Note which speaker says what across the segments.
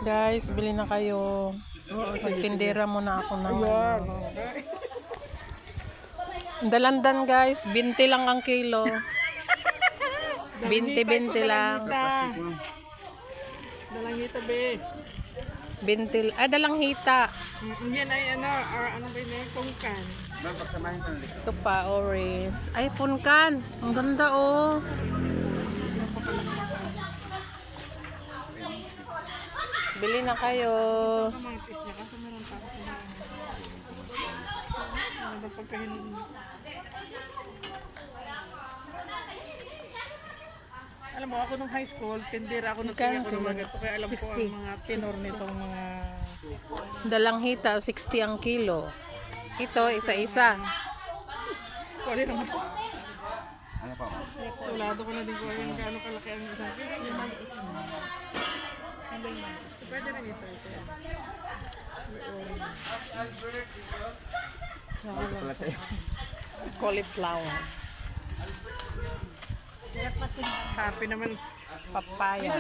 Speaker 1: Guys, bili na kayo. Magtindera muna ako ng dalandan guys, 20 lang ang kilo. 20 lang.
Speaker 2: Dalangita be.
Speaker 1: 20, dalang hita.
Speaker 2: Yan ay ano ba yun? Pungkan.
Speaker 1: Ito pa, orange. Ay, punkan. Ang ganda oh. Bili na kayo.
Speaker 2: Kamatis niya kasi meron pa ako ano ba pagkahinom? Alam mo, ako nung high school, tindera ako ng mga ganito. Kaya alam ko ang mga tenor nitong mga...
Speaker 1: Dalang hita, 60 ang kilo. Ito, isa-isa.
Speaker 2: Kuwari naman. Sulado ko na din ko yung gaano kalaki ang isang kilo. Pwede rin ito.
Speaker 1: Cauliflower.
Speaker 2: Happy naman.
Speaker 1: Papaya.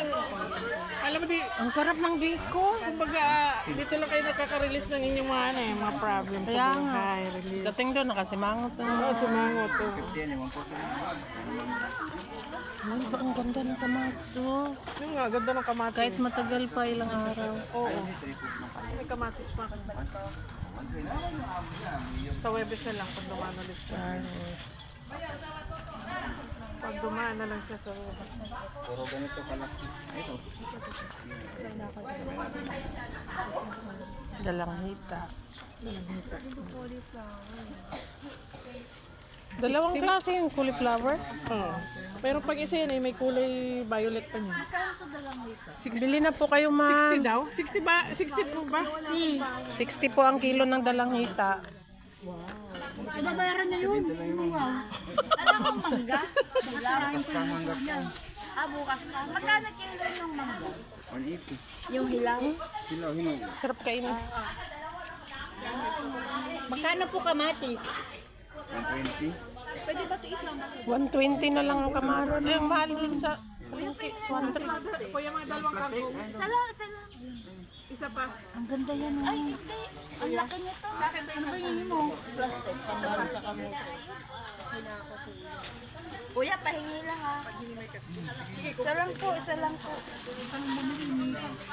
Speaker 2: Alam mo di,
Speaker 1: Ang sarap ng biko.
Speaker 2: kumbaga, dito lang kayo nakaka-release ng inyong mga problem sa
Speaker 1: Kaya nga.
Speaker 2: buhay. Release.
Speaker 1: Dating doon, nakasimangot na.
Speaker 2: Oo, sumangot to.
Speaker 1: Ay, ba ang ganda ng kamatis oh.
Speaker 2: Yung nga, ganda ng kamatis.
Speaker 1: Kahit matagal pa ilang araw.
Speaker 2: Oo. May kamatis pa. Sa Webes na lang pag dumaan ulit siya. Pag dumaan na lang siya sa Webes.
Speaker 3: Puro ganito kalaki. Ito.
Speaker 1: Dalang hita. Dalawang klase yung cauliflower.
Speaker 2: Oo. Pero pag isa yan may kulay violet pa niya.
Speaker 1: Bili na po kayo, ma'am.
Speaker 2: 60 daw? 60 ba? 60 po ba?
Speaker 1: 60 po ang kilo ng dalang hita.
Speaker 4: Babayaran niya yun. Wow. Alam mo mangga? Babayaran ko yung mangga niya. Bukas na. Magkano kilo yung mangga?
Speaker 3: 180.
Speaker 4: Yung hilaw?
Speaker 3: Hilaw, hilaw.
Speaker 1: Sarap kainin.
Speaker 4: Magkano po kamatis?
Speaker 3: 120.
Speaker 4: Pwede ba ito isang baso?
Speaker 1: 120 na lang ang kamaron. Ay, ang mahal dun sa 100.
Speaker 2: Kuya, mga dalawang kangkong.
Speaker 4: Isa lang, isa lang.
Speaker 2: Isa pa.
Speaker 4: Ang ganda yan. Ay, hindi. Ang laki nito. Ano ba yun mo? Plastic. Pangbaran sa kamote. Kuya, pahingi lang ha. Isa lang po, isa lang po.